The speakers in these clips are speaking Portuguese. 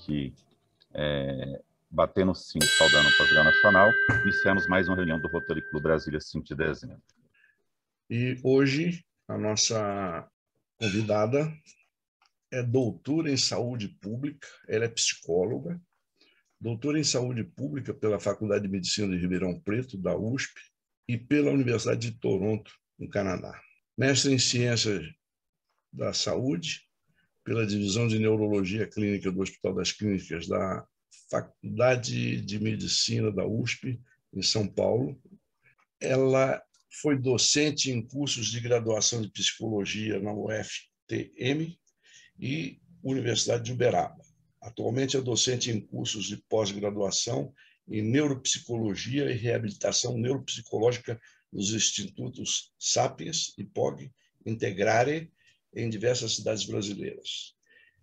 aqui batendo sim, saudando o Pavilhão Nacional, iniciamos mais uma reunião do Rotary Club Brasília, 5 de dezembro. E hoje a nossa convidada é doutora em saúde pública, ela é psicóloga, doutora em saúde pública pela Faculdade de Medicina de Ribeirão Preto, da USP, e pela Universidade de Toronto, no Canadá. Mestre em Ciências da Saúde, pela Divisão de Neurologia Clínica do Hospital das Clínicas da Faculdade de Medicina da USP, em São Paulo. Ela foi docente em cursos de graduação de psicologia na UFTM e Universidade de Uberaba. Atualmente é docente em cursos de pós-graduação em neuropsicologia e reabilitação neuropsicológica nos institutos Sapiens e POG Integrare em diversas cidades brasileiras.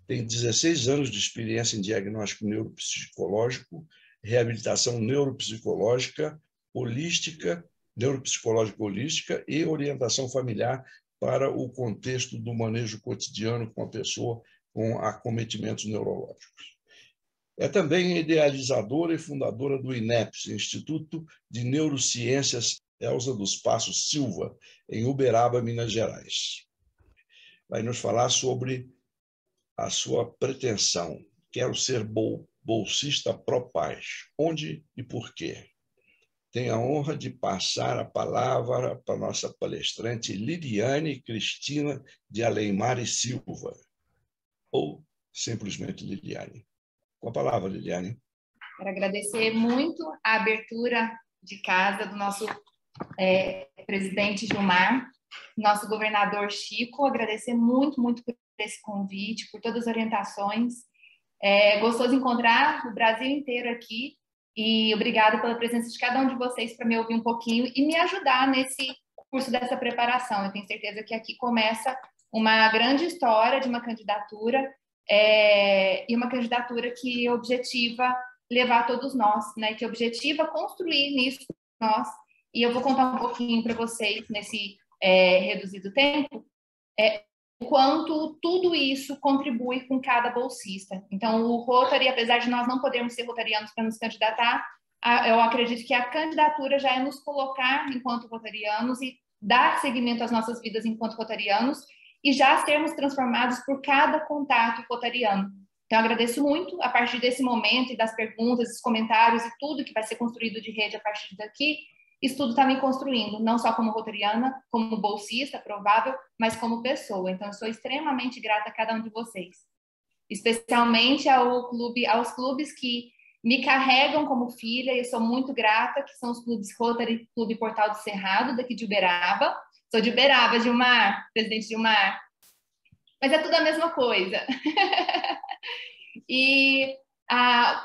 Tem 16 anos de experiência em diagnóstico neuropsicológico, reabilitação neuropsicológica holística, neuropsicológica holística e orientação familiar para o contexto do manejo cotidiano com a pessoa com acometimentos neurológicos. É também idealizadora e fundadora do INEPS, Instituto de Neurociências Elza dos Passos Silva, em Uberaba, Minas Gerais. Vai nos falar sobre a sua pretensão. Quero ser bolsista pró-paz. Onde e por quê? Tenho a honra de passar a palavra para a nossa palestrante Liliane Cristina de Aleimar e Silva, ou simplesmente Liliane. Com a palavra, Liliane. Quero agradecer muito a abertura de casa do nosso presidente Gilmar, nosso governador Chico, agradecer muito por esse convite, por todas as orientações. É gostoso encontrar o Brasil inteiro aqui e obrigada pela presença de cada um de vocês para me ouvir um pouquinho e me ajudar nesse curso dessa preparação. Eu tenho certeza que aqui começa uma grande história de uma candidatura e uma candidatura que objetiva levar todos nós, né? Que objetiva construir nisso nós. E eu vou contar um pouquinho para vocês nesse reduzido tempo o quanto tudo isso contribui com cada bolsista. Então, o Rotary, apesar de nós não podermos ser rotarianos para nos candidatar, eu acredito que a candidatura já é nos colocar enquanto rotarianos e dar seguimento às nossas vidas enquanto rotarianos e já sermos transformados por cada contato rotariano. Então, eu agradeço muito a partir desse momento e das perguntas, dos comentários e tudo que vai ser construído de rede a partir daqui. Isso tudo está me construindo, não só como rotariana, como bolsista, provável, mas como pessoa. Então, eu sou extremamente grata a cada um de vocês. Especialmente aos clubes que me carregam como filha, e eu sou muito grata, que são os clubes Rotary Clube Portal do Cerrado, daqui de Uberaba. Sou de Uberaba, Gilmar, presidente Gilmar. Mas é tudo a mesma coisa. E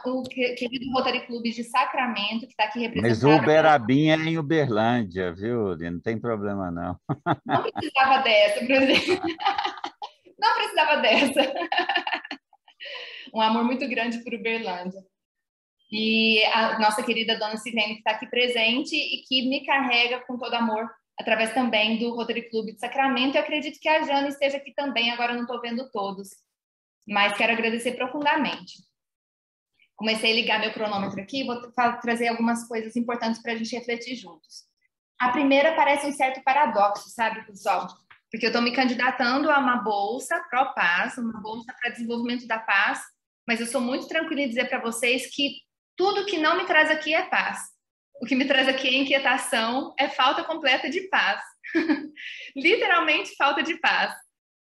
o querido Rotary Clube de Sacramento, que está aqui representado... Mas o Uberabinha é em Uberlândia, viu? Não tem problema, não. Não precisava dessa, presidente. Não precisava dessa. Um amor muito grande por Uberlândia. E a nossa querida dona Silene, que está aqui presente e que me carrega com todo amor, através também do Rotary Clube de Sacramento. Eu acredito que a Jana esteja aqui também, agora não estou vendo todos. Mas quero agradecer profundamente. Comecei a ligar meu cronômetro aqui, vou trazer algumas coisas importantes para a gente refletir juntos. A primeira parece um certo paradoxo, sabe, pessoal? Porque eu estou me candidatando a uma bolsa pró-paz, uma bolsa para desenvolvimento da paz, mas eu sou muito tranquila em dizer para vocês que tudo que não me traz aqui é paz. O que me traz aqui é inquietação, é falta completa de paz. Literalmente falta de paz.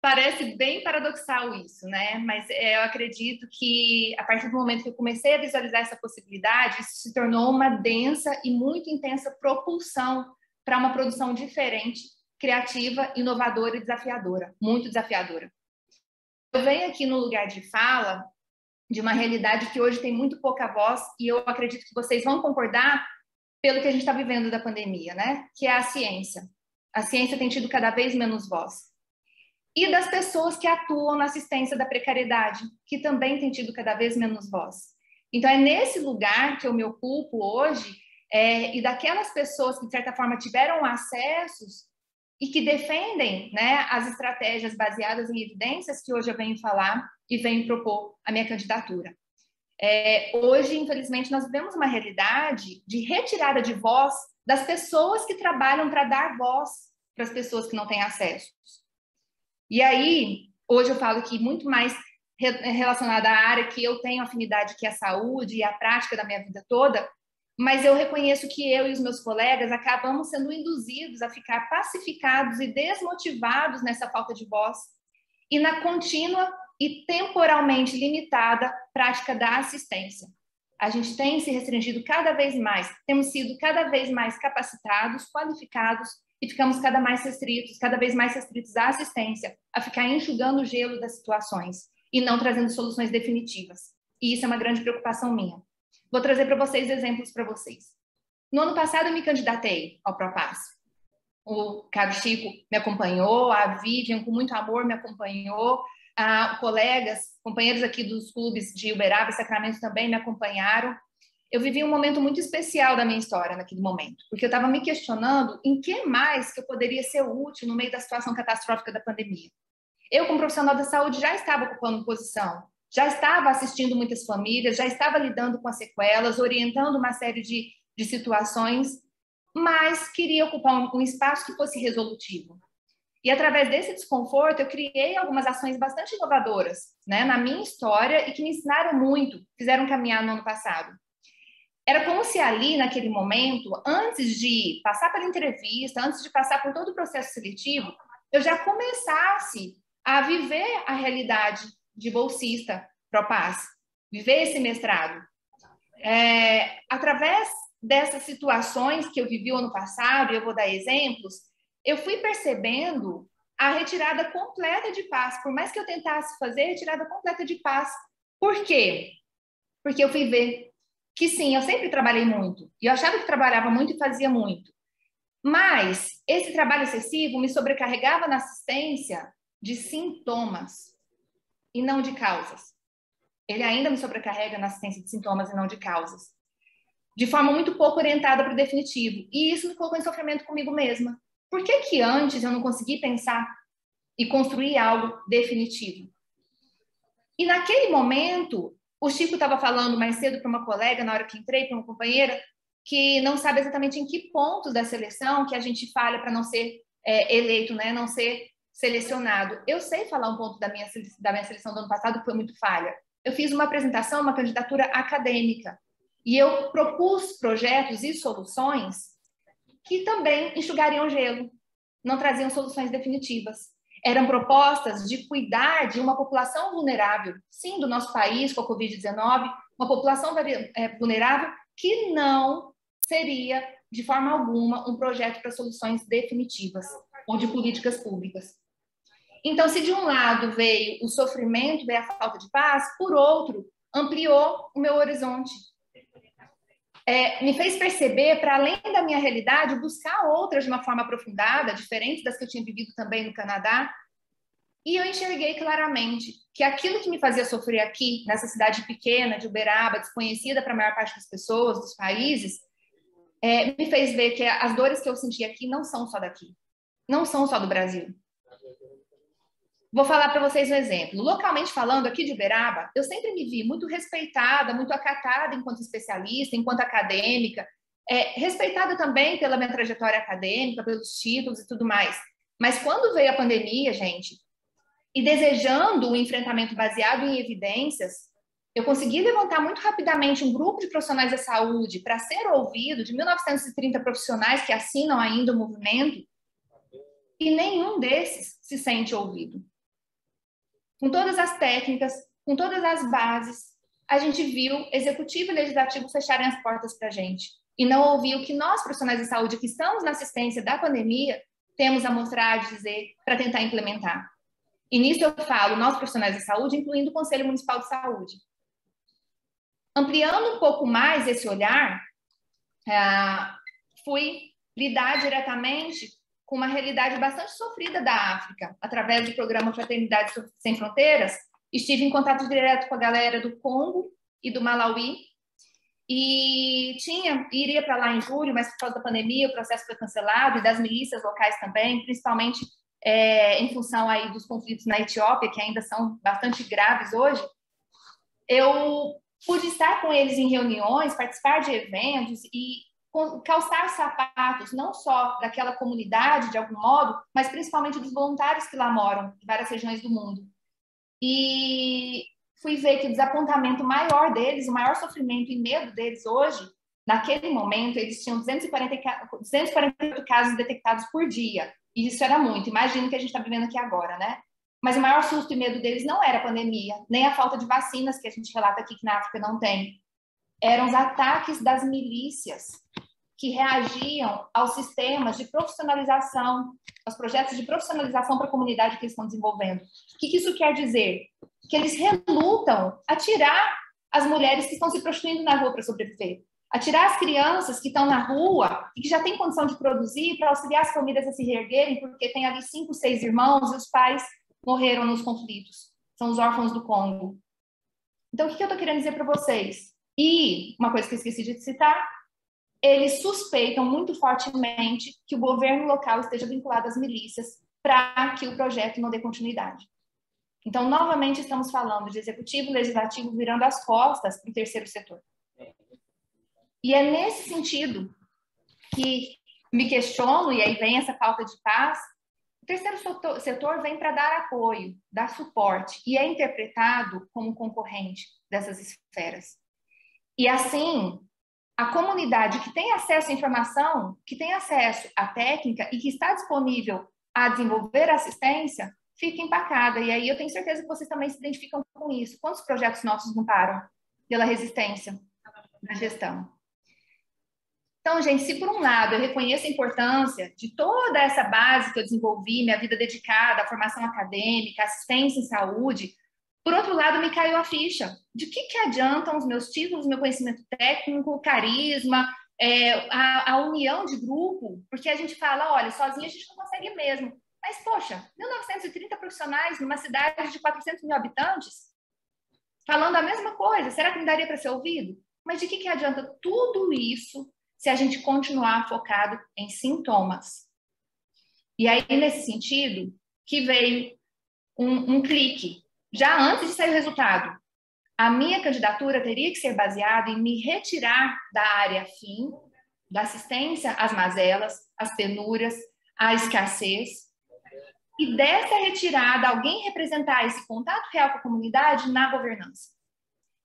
Parece bem paradoxal isso, né? Mas eu acredito que a partir do momento que eu comecei a visualizar essa possibilidade, isso se tornou uma densa e muito intensa propulsão para uma produção diferente, criativa, inovadora e desafiadora, muito desafiadora. Eu venho aqui no lugar de fala de uma realidade que hoje tem muito pouca voz e eu acredito que vocês vão concordar pelo que a gente está vivendo da pandemia, né? Que é a ciência. A ciência tem tido cada vez menos voz. E das pessoas que atuam na assistência da precariedade, que também tem tido cada vez menos voz. Então, é nesse lugar que eu me ocupo hoje, e daquelas pessoas que, de certa forma, tiveram acessos e que defendem, né, as estratégias baseadas em evidências que hoje eu venho falar e venho propor a minha candidatura. Hoje, infelizmente, nós vivemos uma realidade de retirada de voz das pessoas que trabalham para dar voz para as pessoas que não têm acesso. E aí, hoje eu falo que muito mais relacionada à área que eu tenho afinidade, que é a saúde e a prática da minha vida toda, mas eu reconheço que eu e os meus colegas acabamos sendo induzidos a ficar pacificados e desmotivados nessa falta de voz e na contínua e temporalmente limitada prática da assistência. A gente tem se restringido cada vez mais, temos sido cada vez mais capacitados, qualificados e ficamos cada vez mais restritos à assistência, a ficar enxugando o gelo das situações e não trazendo soluções definitivas. E isso é uma grande preocupação minha. Vou trazer para vocês exemplos para vocês. No ano passado, eu me candidatei ao ProPass. O caro Chico me acompanhou, a Vivian, com muito amor, me acompanhou, colegas, companheiros aqui dos clubes de Uberaba e Sacramento também me acompanharam. Eu vivi um momento muito especial da minha história naquele momento, porque eu estava me questionando em que mais que eu poderia ser útil no meio da situação catastrófica da pandemia. Eu, como profissional da saúde, já estava ocupando posição, já estava assistindo muitas famílias, já estava lidando com as sequelas, orientando uma série de situações, mas queria ocupar um espaço que fosse resolutivo. E através desse desconforto, eu criei algumas ações bastante inovadoras, né, na minha história e que me ensinaram muito, fizeram caminhar no ano passado. Era como se ali, naquele momento, antes de passar pela entrevista, antes de passar por todo o processo seletivo, eu já começasse a viver a realidade de bolsista ProPass, viver esse mestrado. Através dessas situações que eu vivi o ano passado, e eu vou dar exemplos, eu fui percebendo a retirada completa de paz. Por mais que eu tentasse fazer, retirada completa de paz. Por quê? Porque eu fui ver que sim, eu sempre trabalhei muito. E eu achava que trabalhava muito e fazia muito. Mas esse trabalho excessivo me sobrecarregava na assistência de sintomas e não de causas. Ele ainda me sobrecarrega na assistência de sintomas e não de causas. De forma muito pouco orientada para o definitivo. E isso me colocou em sofrimento comigo mesma. Por que antes eu não consegui pensar e construir algo definitivo? E naquele momento, o Chico estava falando mais cedo para uma colega, na hora que entrei, para uma companheira, que não sabe exatamente em que pontos da seleção que a gente falha para não ser eleito, né? Não ser selecionado. Eu sei falar um ponto da minha seleção do ano passado que foi muito falha. Eu fiz uma apresentação, uma candidatura acadêmica, e eu propus projetos e soluções que também enxugariam gelo, não traziam soluções definitivas. Eram propostas de cuidar de uma população vulnerável, sim, do nosso país, com a Covid-19, uma população vulnerável que não seria, de forma alguma, um projeto para soluções definitivas ou de políticas públicas. Então, se de um lado veio o sofrimento, veio a falta de paz, por outro, ampliou o meu horizonte. Me fez perceber, para além da minha realidade, buscar outras de uma forma aprofundada, diferentes das que eu tinha vivido também no Canadá. E eu enxerguei claramente que aquilo que me fazia sofrer aqui, nessa cidade pequena de Uberaba, desconhecida para a maior parte das pessoas, dos países, me fez ver que as dores que eu senti aqui não são só daqui, não são só do Brasil. Vou falar para vocês um exemplo. Localmente falando, aqui de Uberaba, eu sempre me vi muito respeitada, muito acatada enquanto especialista, enquanto acadêmica, respeitada também pela minha trajetória acadêmica, pelos títulos e tudo mais. Mas quando veio a pandemia, gente, e desejando um enfrentamento baseado em evidências, eu consegui levantar muito rapidamente um grupo de profissionais da saúde para ser ouvido, de 1.930 profissionais que assinam ainda o movimento, e nenhum desses se sente ouvido. Com todas as técnicas, com todas as bases, a gente viu executivo e legislativo fecharem as portas para a gente e não ouviu o que nós, profissionais de saúde, que estamos na assistência da pandemia, temos a mostrar, a dizer, para tentar implementar. E nisso eu falo, nós, profissionais de saúde, incluindo o Conselho Municipal de Saúde. Ampliando um pouco mais esse olhar, fui lidar diretamente com uma realidade bastante sofrida da África, através do programa Fraternidade Sem Fronteiras. Estive em contato direto com a galera do Congo e do Malawi, e iria para lá em julho, mas por causa da pandemia o processo foi cancelado, e das milícias locais também, principalmente em função aí dos conflitos na Etiópia, que ainda são bastante graves hoje. Eu pude estar com eles em reuniões, participar de eventos e calçar sapatos, não só daquela comunidade, de algum modo, mas principalmente dos voluntários que lá moram, em várias regiões do mundo. E fui ver que o desapontamento maior deles, o maior sofrimento e medo deles hoje, naquele momento, eles tinham 248 casos detectados por dia. E isso era muito. Imagina o que a gente está vivendo aqui agora, né? Mas o maior susto e medo deles não era a pandemia, nem a falta de vacinas, que a gente relata aqui que na África não tem. Eram os ataques das milícias, que reagiam aos sistemas de profissionalização, aos projetos de profissionalização para a comunidade que eles estão desenvolvendo. O que isso quer dizer? Que eles relutam a tirar as mulheres que estão se prostituindo na rua para sobreviver, a tirar as crianças que estão na rua e que já têm condição de produzir para auxiliar as famílias a se reerguerem, porque tem ali 5, 6 irmãos e os pais morreram nos conflitos. São os órfãos do Congo. Então, o que eu estou querendo dizer para vocês? E, uma coisa que eu esqueci de citar, eles suspeitam muito fortemente que o governo local esteja vinculado às milícias para que o projeto não dê continuidade. Então, novamente, estamos falando de executivo e legislativo virando as costas para o terceiro setor. E é nesse sentido que me questiono, e aí vem essa falta de paz. O terceiro setor vem para dar apoio, dar suporte, e é interpretado como concorrente dessas esferas. E assim, a comunidade que tem acesso à informação, que tem acesso à técnica e que está disponível a desenvolver assistência, fica empacada. E aí eu tenho certeza que vocês também se identificam com isso. Quantos projetos nossos não param pela resistência na gestão? Então, gente, se por um lado eu reconheço a importância de toda essa base que eu desenvolvi, minha vida dedicada à formação acadêmica, assistência em saúde, por outro lado, me caiu a ficha. De que adiantam os meus títulos, meu conhecimento técnico, carisma, a união de grupo? Porque a gente fala, olha, sozinho a gente não consegue mesmo. Mas, poxa, 1.930 profissionais numa cidade de 400 mil habitantes, falando a mesma coisa, será que não daria para ser ouvido? Mas de que adianta tudo isso se a gente continuar focado em sintomas? E aí, nesse sentido, que veio um clique. Já antes de sair o resultado, a minha candidatura teria que ser baseada em me retirar da área fim, da assistência às mazelas, às penúrias, à escassez, e dessa retirada, alguém representar esse contato real com a comunidade na governança.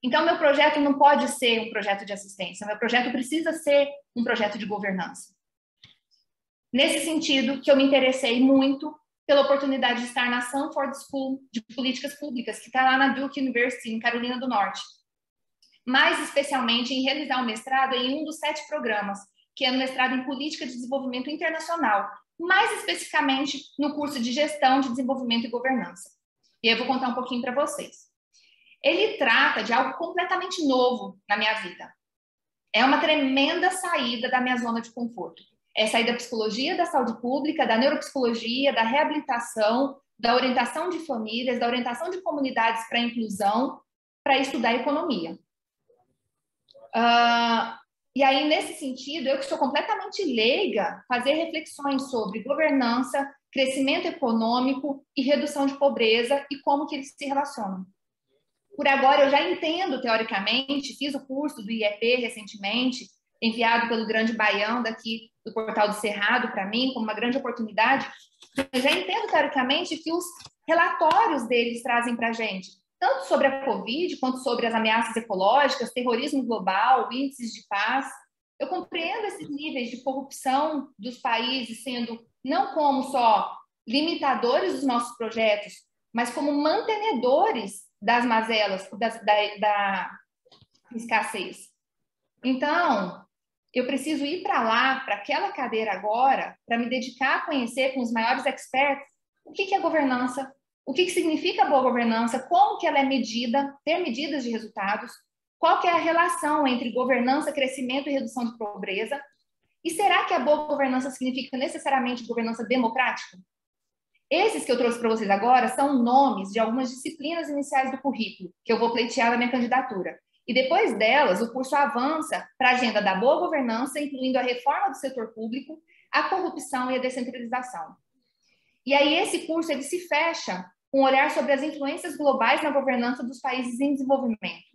Então, meu projeto não pode ser um projeto de assistência, meu projeto precisa ser um projeto de governança. Nesse sentido, que eu me interessei muito pela oportunidade de estar na Sanford School de Políticas Públicas, que está lá na Duke University, em Carolina do Norte. Mais especialmente em realizar um mestrado em um dos 7 programas, que é no mestrado em Política de Desenvolvimento Internacional, mais especificamente no curso de Gestão de Desenvolvimento e Governança. E eu vou contar um pouquinho para vocês. Ele trata de algo completamente novo na minha vida. É uma tremenda saída da minha zona de conforto. É sair da psicologia da saúde pública, da neuropsicologia, da reabilitação, da orientação de famílias, da orientação de comunidades para a inclusão, para estudar economia. E aí, nesse sentido, eu que sou completamente leiga, fazer reflexões sobre governança, crescimento econômico e redução de pobreza e como que eles se relacionam. Por agora, eu já entendo, teoricamente, fiz o curso do IEP recentemente, enviado pelo Grande Baião, daqui do Portal do Cerrado, para mim, como uma grande oportunidade. Eu já entendo, teoricamente, que os relatórios deles trazem para a gente, tanto sobre a Covid, quanto sobre as ameaças ecológicas, terrorismo global, índices de paz. Eu compreendo esses níveis de corrupção dos países sendo não como só limitadores dos nossos projetos, mas como mantenedores das mazelas, da escassez. Então, eu preciso ir para lá, para aquela cadeira agora, para me dedicar a conhecer com os maiores experts o que é governança, o que significa boa governança, como que ela é medida, ter medidas de resultados, qual que é a relação entre governança, crescimento e redução de pobreza, e será que a boa governança significa necessariamente governança democrática? Esses que eu trouxe para vocês agora são nomes de algumas disciplinas iniciais do currículo, que eu vou pleitear na minha candidatura. E depois delas, o curso avança para a agenda da boa governança, incluindo a reforma do setor público, a corrupção e a descentralização. E aí esse curso ele se fecha com um olhar sobre as influências globais na governança dos países em desenvolvimento.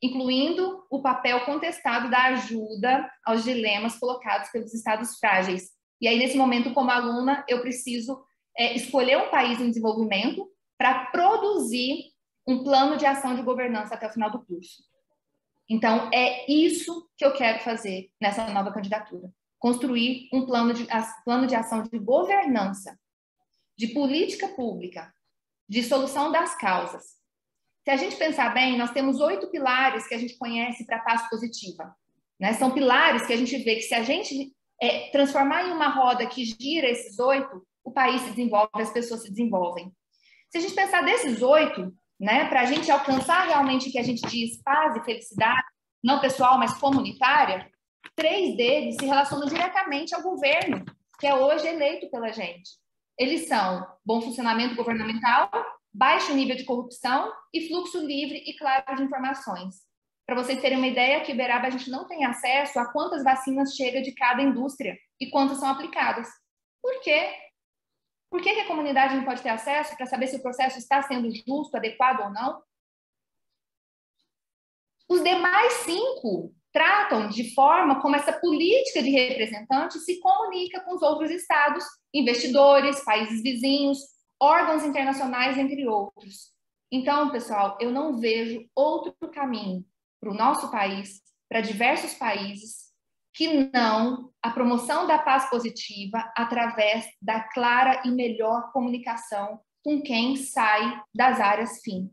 incluindo o papel contestado da ajuda aos dilemas colocados pelos estados frágeis. E aí, nesse momento, como aluna, eu preciso escolher um país em desenvolvimento para produzir um plano de ação de governança até o final do curso. Então, é isso que eu quero fazer nessa nova candidatura. Construir um plano de ação de governança, de política pública, de solução das causas. Se a gente pensar bem, nós temos 8 pilares que a gente conhece para a paz positiva, né? São pilares que a gente vê que se a gente transformar em uma roda que gira esses 8, o país se desenvolve, as pessoas se desenvolvem. Se a gente pensar desses 8, né, para a gente alcançar realmente o que a gente diz paz e felicidade, não pessoal, mas comunitária, 3 deles se relacionam diretamente ao governo, que é hoje eleito pela gente. Eles são bom funcionamento governamental, baixo nível de corrupção e fluxo livre e claro de informações. Para vocês terem uma ideia, aqui em Uberaba a gente não tem acesso a quantas vacinas chega de cada indústria e quantas são aplicadas. Por quê? Por que a comunidade não pode ter acesso para saber se o processo está sendo justo, adequado ou não? Os demais 5 tratam de forma como essa política de representante se comunica com os outros estados, investidores, países vizinhos, órgãos internacionais, entre outros. Então, pessoal, eu não vejo outro caminho para o nosso país, para diversos países, que não a promoção da paz positiva através da clara e melhor comunicação com quem sai das áreas fim.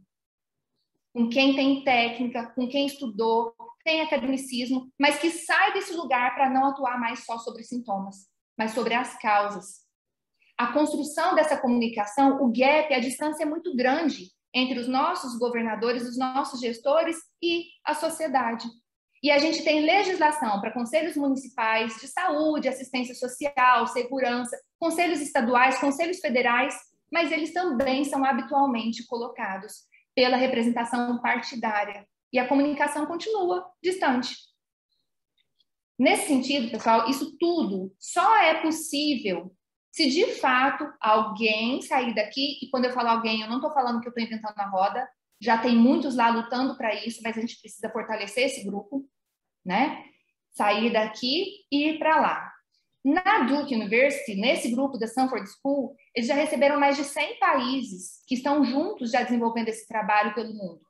Com quem tem técnica, com quem estudou, tem academicismo, mas que sai desse lugar para não atuar mais só sobre sintomas, mas sobre as causas. A construção dessa comunicação, o gap, a distância é muito grande entre os nossos governadores, os nossos gestores e a sociedade. E a gente tem legislação para conselhos municipais de saúde, assistência social, segurança, conselhos estaduais, conselhos federais, mas eles também são habitualmente colocados pela representação partidária. E a comunicação continua distante. Nesse sentido, pessoal, isso tudo só é possível se de fato alguém sair daqui, e quando eu falo alguém, eu não estou falando que eu estou inventando a roda, já tem muitos lá lutando para isso, mas a gente precisa fortalecer esse grupo, né? Sair daqui e ir para lá. Na Duke University, nesse grupo da Stanford School, eles já receberam mais de 100 países que estão juntos já desenvolvendo esse trabalho pelo mundo.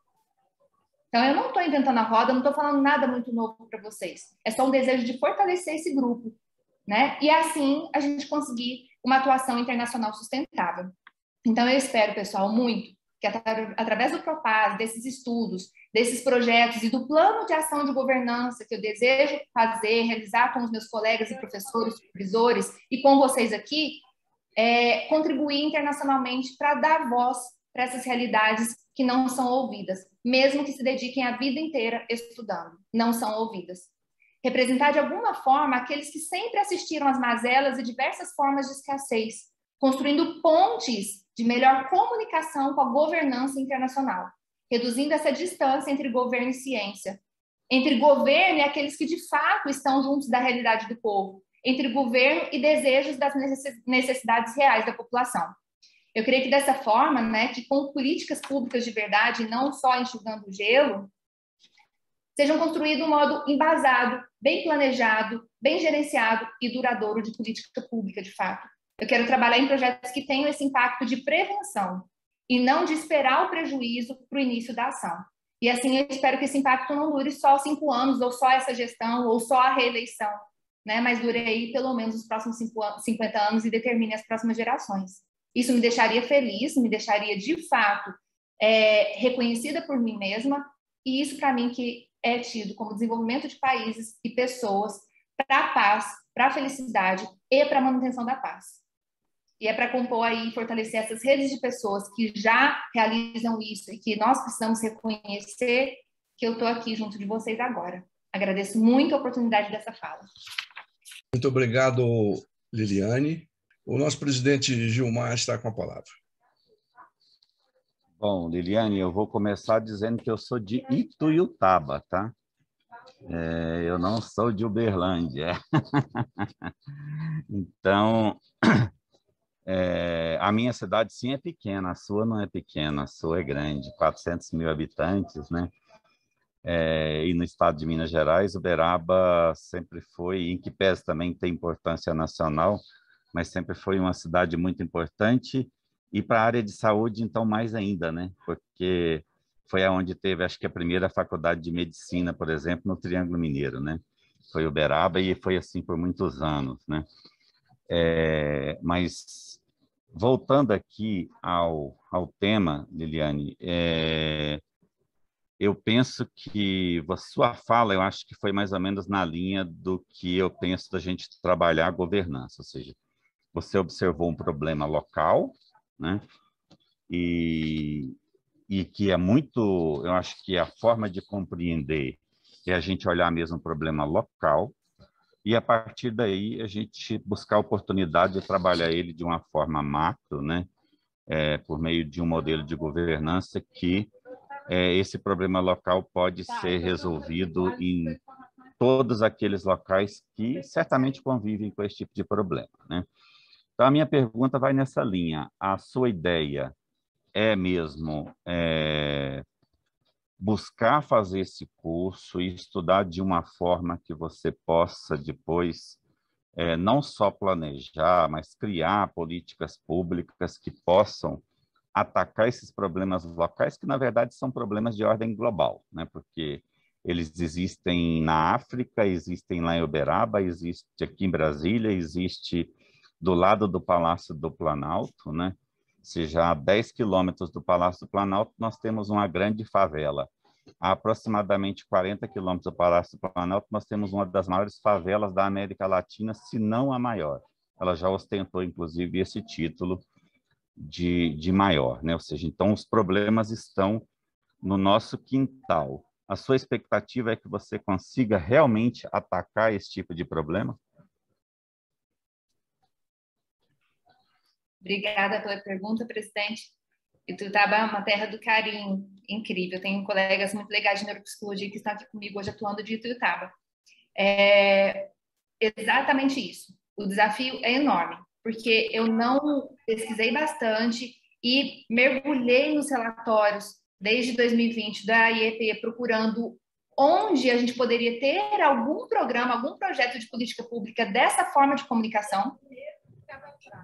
Então, eu não estou inventando a roda, não estou falando nada muito novo para vocês. É só um desejo de fortalecer esse grupo, né? E assim a gente conseguir uma atuação internacional sustentável. Então, eu espero, pessoal, muito que através do Propaz, desses estudos, desses projetos e do plano de ação de governança que eu desejo fazer, realizar com os meus colegas e professores, supervisores e com vocês aqui, contribuir internacionalmente para dar voz para essas realidades que não são ouvidas, mesmo que se dediquem a vida inteira estudando, não são ouvidas. Representar de alguma forma aqueles que sempre assistiram às mazelas e diversas formas de escassez, construindo pontes de melhor comunicação com a governança internacional, reduzindo essa distância entre governo e ciência, entre governo e aqueles que de fato estão juntos da realidade do povo, entre governo e desejos das necessidades reais da população. Eu creio que dessa forma, né, que com políticas públicas de verdade, não só enxugando o gelo, sejam construídos um modo embasado, bem planejado, bem gerenciado e duradouro de política pública, de fato. Eu quero trabalhar em projetos que tenham esse impacto de prevenção e não de esperar o prejuízo para o início da ação. E assim eu espero que esse impacto não dure só 5 anos, ou só essa gestão, ou só a reeleição, né? Mas dure aí pelo menos os próximos 50 anos e determine as próximas gerações. Isso me deixaria feliz, me deixaria de fato reconhecida por mim mesma, e isso para mim que é tido como desenvolvimento de países e pessoas para a paz, para a felicidade e para a manutenção da paz. E é para compor aí e fortalecer essas redes de pessoas que já realizam isso e que nós precisamos reconhecer que eu estou aqui junto de vocês agora. Agradeço muito a oportunidade dessa fala. Muito obrigado, Liliane. O nosso presidente Gilmar está com a palavra. Bom, Liliane, eu vou começar dizendo que eu sou de Ituiutaba, tá? Eu não sou de Uberlândia. Então, a minha cidade sim é pequena, a sua não é pequena, a sua é grande, 400 mil habitantes, né? e no estado de Minas Gerais, Uberaba sempre foi, em que pese também tem importância nacional, mas sempre foi uma cidade muito importante, e para a área de saúde, então, mais ainda, né? Porque foi aonde teve, acho que a primeira faculdade de medicina, por exemplo, no Triângulo Mineiro, né? Foi Uberaba e foi assim por muitos anos, né? Mas voltando aqui ao tema, Liliane, eu penso que a sua fala, eu acho que foi mais ou menos na linha do que eu penso da gente trabalhar a governança, ou seja, você observou um problema local, né? E, e que é muito, eu acho que a forma de compreender é a gente olhar mesmo o problema local e a partir daí a gente buscar a oportunidade de trabalhar ele de uma forma macro, né? Por meio de um modelo de governança que esse problema local pode ser resolvido em todos aqueles locais que certamente convivem com esse tipo de problema, né? Então, a minha pergunta vai nessa linha. A sua ideia é mesmo buscar fazer esse curso e estudar de uma forma que você possa depois não só planejar, mas criar políticas públicas que possam atacar esses problemas locais, que na verdade são problemas de ordem global, né? Porque eles existem na África, existem lá em Uberaba, existe aqui em Brasília, existe do lado do Palácio do Planalto, né? Ou seja, a 10 quilômetros do Palácio do Planalto, nós temos uma grande favela. A aproximadamente 40 quilômetros do Palácio do Planalto, nós temos uma das maiores favelas da América Latina, se não a maior. Ela já ostentou, inclusive, esse título de maior, né? Ou seja, então os problemas estão no nosso quintal. A sua expectativa é que você consiga realmente atacar esse tipo de problema? Obrigada pela pergunta, presidente. Ituiutaba é uma terra do carinho, incrível. Tenho colegas muito legais de neuropsicologia que estão aqui comigo hoje atuando de Ituiutaba. É exatamente isso. O desafio é enorme, porque eu não pesquisei bastante e mergulhei nos relatórios desde 2020 da IEP, procurando onde a gente poderia ter algum programa, algum projeto de política pública dessa forma de comunicação,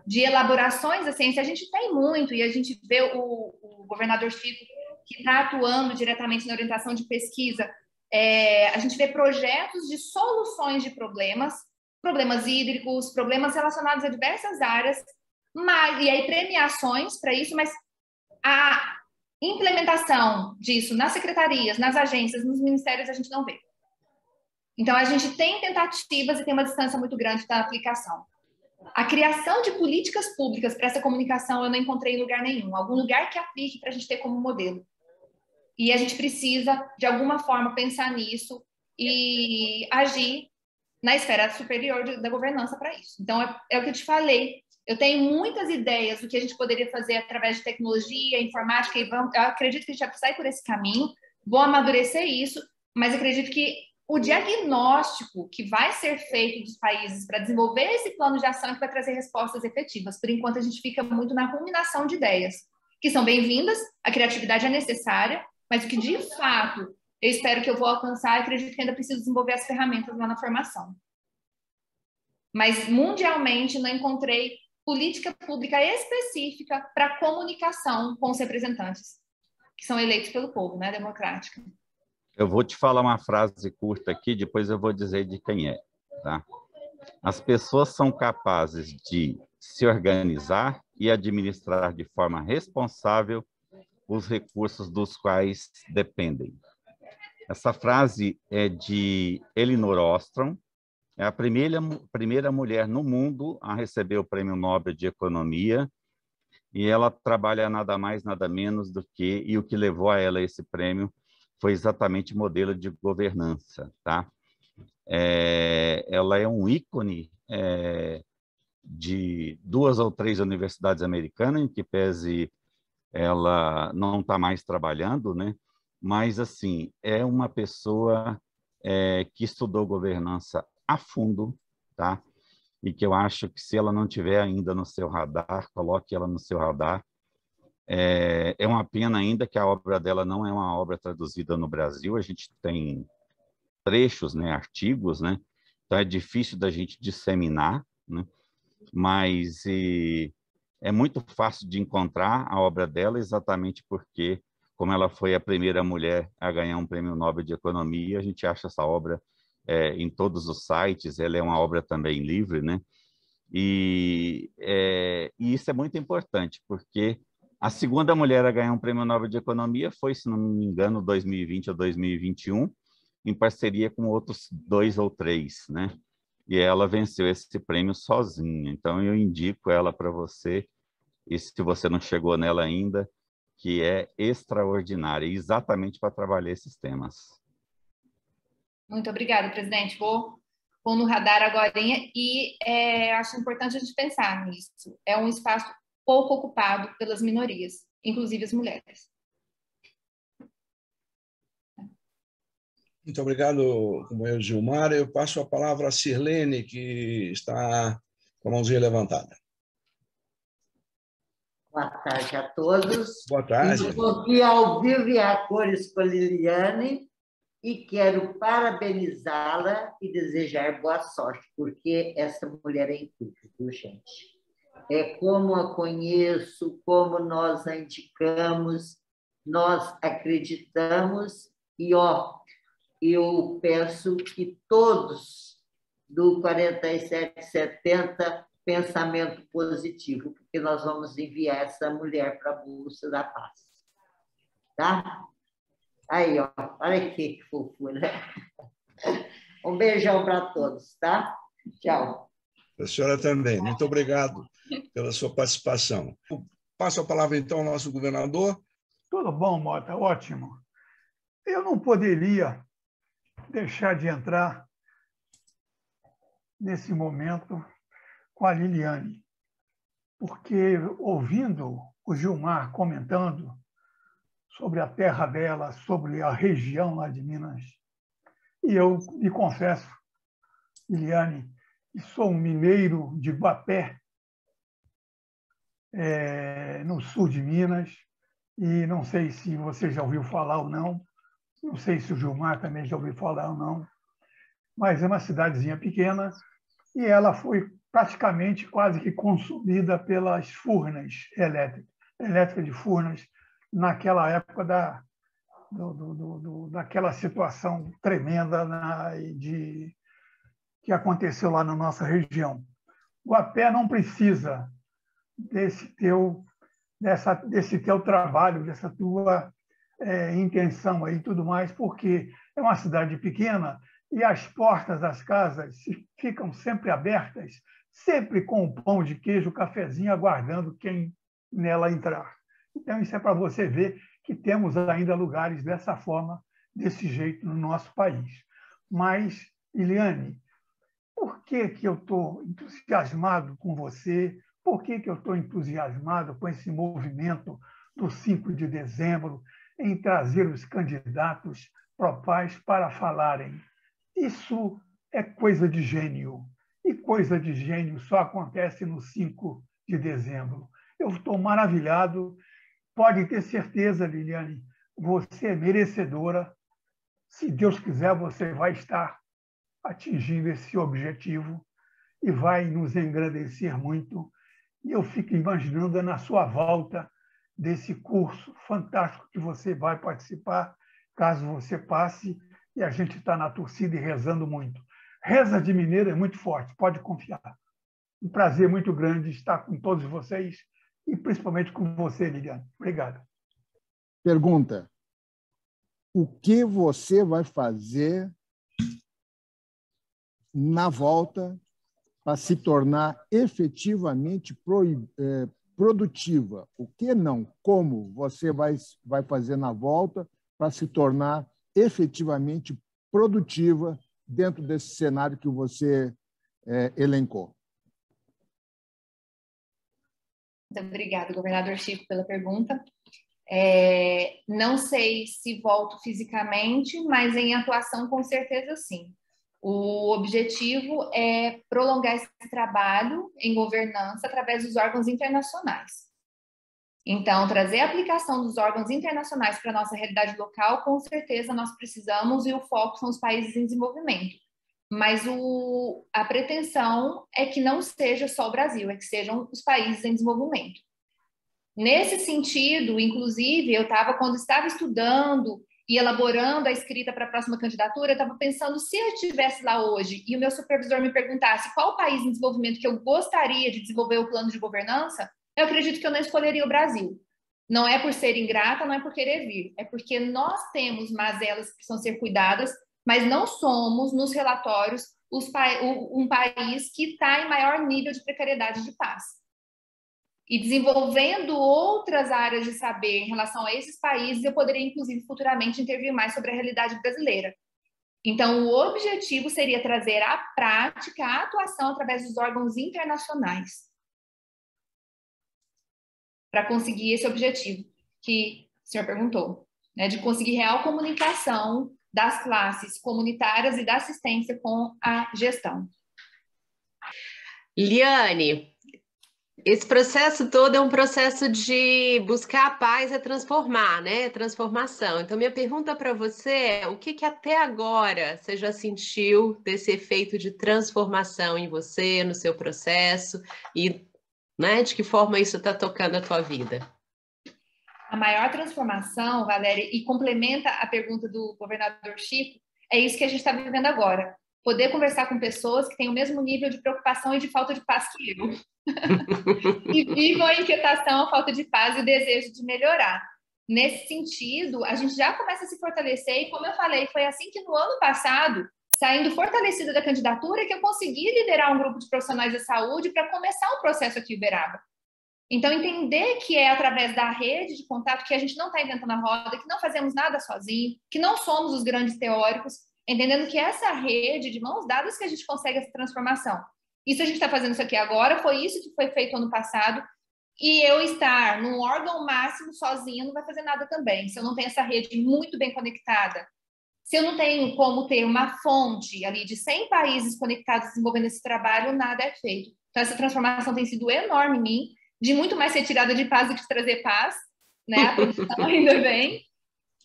de elaborações da ciência. A gente tem muito, e a gente vê o governador Chico, que está atuando diretamente na orientação de pesquisa. A gente vê projetos de soluções de problemas hídricos, problemas relacionados a diversas áreas, e aí premiações para isso, mas a implementação disso nas secretarias, nas agências, nos ministérios, a gente não vê. Então, a gente tem tentativas e tem uma distância muito grande da aplicação. A criação de políticas públicas para essa comunicação eu não encontrei em lugar nenhum, algum lugar que aplique para a gente ter como modelo. E a gente precisa, de alguma forma, pensar nisso e agir na esfera superior da governança para isso. Então, é o que eu te falei. Eu tenho muitas ideias do que a gente poderia fazer através de tecnologia, informática, e eu acredito que a gente vai sair por esse caminho, vou amadurecer isso, mas acredito que o diagnóstico que vai ser feito dos países para desenvolver esse plano de ação é que vai trazer respostas efetivas. Por enquanto, a gente fica muito na ruminação de ideias, que são bem-vindas, a criatividade é necessária, mas o que, de fato, eu espero que eu vou alcançar, acredito que ainda preciso desenvolver as ferramentas lá na formação. Mas, mundialmente, não encontrei política pública específica para comunicação com os representantes, que são eleitos pelo povo, né, democrática. Eu vou te falar uma frase curta aqui, depois eu vou dizer de quem é, tá? As pessoas são capazes de se organizar e administrar de forma responsável os recursos dos quais dependem. Essa frase é de Elinor Ostrom, é a primeira mulher no mundo a receber o Prêmio Nobel de Economia, e ela trabalha nada mais, nada menos do que, e o que levou a ela esse prêmio foi exatamente o modelo de governança, tá? Ela é um ícone de 2 ou 3 universidades americanas, em que pese ela não está mais trabalhando, né? Mas, assim, é uma pessoa que estudou governança a fundo, tá? E que eu acho que se ela não tiver ainda no seu radar, coloque ela no seu radar. É uma pena ainda que a obra dela não é uma obra traduzida no Brasil. A gente tem trechos, né, artigos, né? Então é difícil da gente disseminar, né? Mas é muito fácil de encontrar a obra dela, exatamente porque, como ela foi a primeira mulher a ganhar um prêmio Nobel de Economia, a gente acha essa obra em todos os sites. Ela é uma obra também livre, né? E isso é muito importante, porque a segunda mulher a ganhar um prêmio Nobel de Economia foi, se não me engano, 2020 ou 2021, em parceria com outros 2 ou 3, né? E ela venceu esse prêmio sozinha. Então, eu indico ela para você, e se você não chegou nela ainda, que é extraordinária, exatamente para trabalhar esses temas. Muito obrigada, presidente. Vou no radar agora e acho importante a gente pensar nisso. É um espaço pouco ocupado pelas minorias, inclusive as mulheres. Muito obrigado, companheiro Gilmar. Eu passo a palavra a Sirlene, que está com a mãozinha levantada. Boa tarde a todos. Boa tarde. Estou aqui ao vivo e a cores com a Liliane e quero parabenizá-la e desejar boa sorte, porque essa mulher é incrível, viu, gente? É como a conheço, como nós a indicamos, nós acreditamos e, eu peço que todos do 4770 pensamento positivo, porque nós vamos enviar essa mulher para a Bolsa da Paz. Tá? Aí, ó, olha que fofura. Um beijão para todos, tá? Tchau. A senhora também. Muito obrigado pela sua participação. Passo a palavra, então, ao nosso governador. Tudo bom, Mota? Ótimo. Eu não poderia deixar de entrar nesse momento com a Liliane, porque ouvindo o Gilmar comentando sobre a terra dela, sobre a região lá de Minas, e eu me confesso, Liliane, que sou um mineiro de Guapé, no sul de Minas, e não sei se você já ouviu falar ou não, não sei se o Gilmar também já ouviu falar ou não, mas é uma cidadezinha pequena e ela foi praticamente quase que consumida pelas furnas elétricas de Furnas, naquela época daquela situação tremenda que aconteceu lá na nossa região. Guapé não precisa desse teu trabalho, dessa tua intenção aí e tudo mais, porque é uma cidade pequena e as portas das casas ficam sempre abertas, sempre com o pão de queijo, o cafezinho, aguardando quem nela entrar. Então, isso é para você ver que temos ainda lugares dessa forma, desse jeito no nosso país. Mas, Liliane, por que eu estou entusiasmado com você? Por que eu estou entusiasmado com esse movimento do 5 de dezembro em trazer os candidatos pró-paz para falarem? Isso é coisa de gênio. E coisa de gênio só acontece no 5 de dezembro. Eu estou maravilhado. Pode ter certeza, Liliane, você é merecedora. Se Deus quiser, você vai estar atingindo esse objetivo e vai nos engrandecer muito. E eu fico imaginando na sua volta desse curso fantástico que você vai participar, caso você passe, e a gente está na torcida e rezando muito. Reza de mineiro é muito forte, pode confiar. Um prazer muito grande estar com todos vocês e principalmente com você, Liliane. Obrigado. Pergunta: o que você vai fazer na volta para se tornar efetivamente produtiva? O que não? Como você vai fazer na volta para se tornar efetivamente produtiva dentro desse cenário que você elencou? Muito obrigada, governador Chico, pela pergunta. Não sei se volto fisicamente, mas em atuação com certeza sim. O objetivo é prolongar esse trabalho em governança através dos órgãos internacionais. Então, trazer a aplicação dos órgãos internacionais para a nossa realidade local, com certeza nós precisamos, e o foco são os países em desenvolvimento. Mas a pretensão é que não seja só o Brasil, é que sejam os países em desenvolvimento. Nesse sentido, inclusive, quando estava estudando e elaborando a escrita para a próxima candidatura, eu estava pensando, se eu estivesse lá hoje e o meu supervisor me perguntasse qual país em desenvolvimento que eu gostaria de desenvolver o plano de governança, eu acredito que eu não escolheria o Brasil. Não é por ser ingrata, não é por querer vir, é porque nós temos mazelas que precisam ser cuidadas, mas não somos, nos relatórios, um país que está em maior nível de precariedade de paz. E desenvolvendo outras áreas de saber em relação a esses países, eu poderia, inclusive, futuramente intervir mais sobre a realidade brasileira. Então, o objetivo seria trazer à prática a atuação através dos órgãos internacionais para conseguir esse objetivo que o senhor perguntou, né, de conseguir real comunicação das classes comunitárias e da assistência com a gestão. Liliane, esse processo todo é um processo de buscar a paz e transformar, né? Transformação. Então, minha pergunta para você é: o que até agora você já sentiu desse efeito de transformação em você, no seu processo, e, né, de que forma isso está tocando a tua vida? A maior transformação, Valéria, e complementa a pergunta do governador Chico, é isso que a gente está vivendo agora. Poder conversar com pessoas que têm o mesmo nível de preocupação e de falta de paz que eu. E vivam a inquietação, a falta de paz e o desejo de melhorar. Nesse sentido, a gente já começa a se fortalecer, e como eu falei, foi assim que no ano passado, saindo fortalecida da candidatura, que eu consegui liderar um grupo de profissionais da saúde para começar um processo aqui em Uberaba. Então, entender que é através da rede de contato, que a gente não está inventando a roda, que não fazemos nada sozinho, que não somos os grandes teóricos, entendendo que essa rede de mãos dadas que a gente consegue essa transformação. Isso a gente está fazendo isso aqui agora, foi isso que foi feito ano passado, e eu estar num órgão máximo sozinha não vai fazer nada também, se eu não tenho essa rede muito bem conectada. Se eu não tenho como ter uma fonte ali de 100 países conectados desenvolvendo esse trabalho, nada é feito. Então, essa transformação tem sido enorme em mim, de muito mais retirada de paz do que de trazer paz, né? A produção ainda vem,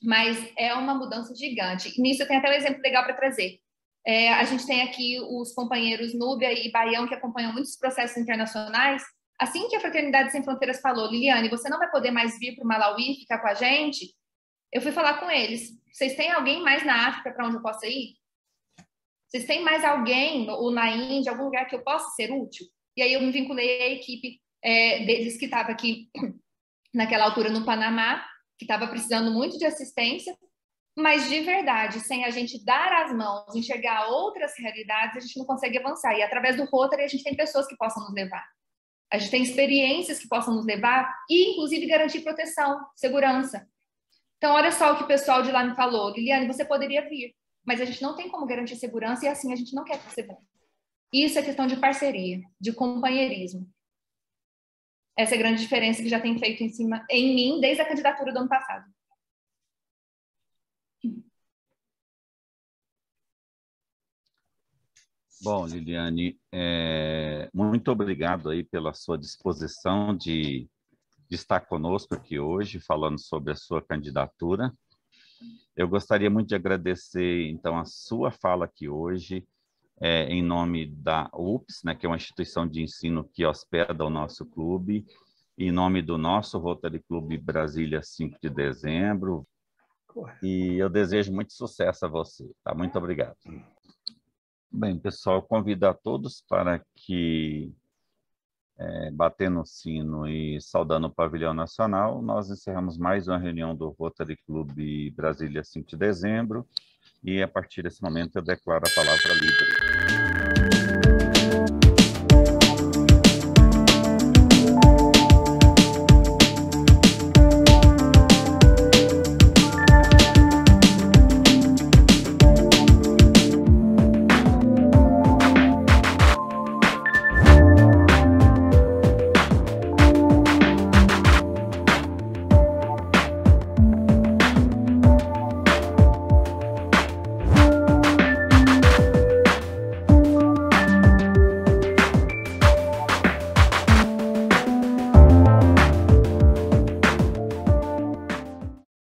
mas é uma mudança gigante. E nisso eu tenho até um exemplo legal para trazer. A gente tem aqui os companheiros Núbia e Baião, que acompanham muitos processos internacionais. Assim que a Fraternidade Sem Fronteiras falou, Liliane, você não vai poder mais vir para o Malawi e ficar com a gente, eu fui falar com eles. Vocês têm alguém mais na África para onde eu possa ir? Vocês têm mais alguém, ou na Índia, algum lugar que eu possa ser útil? E aí eu me vinculei à equipe deles que estava aqui naquela altura no Panamá, que estava precisando muito de assistência, mas de verdade, sem a gente dar as mãos, enxergar outras realidades, a gente não consegue avançar. E através do Rotary a gente tem pessoas que possam nos levar. A gente tem experiências que possam nos levar e, inclusive, garantir proteção, segurança. Então, olha só o que o pessoal de lá me falou. Liliane, você poderia vir, mas a gente não tem como garantir segurança e assim a gente não quer que você venha. Isso é questão de parceria, de companheirismo. Essa é a grande diferença que já tem feito em mim desde a candidatura do ano passado. Bom, Liliane, muito obrigado aí pela sua disposição de estar conosco aqui hoje, falando sobre a sua candidatura. Eu gostaria muito de agradecer, então, a sua fala aqui hoje, em nome da UPS, né, que é uma instituição de ensino que hospeda o nosso clube, em nome do nosso Rotary Clube Brasília 5 de dezembro. E eu desejo muito sucesso a você. Tá? Muito obrigado. Bem, pessoal, convido a todos para que, batendo o sino e saudando o pavilhão nacional, nós encerramos mais uma reunião do Rotary Clube Brasília 5 de dezembro, e a partir desse momento eu declaro a palavra livre.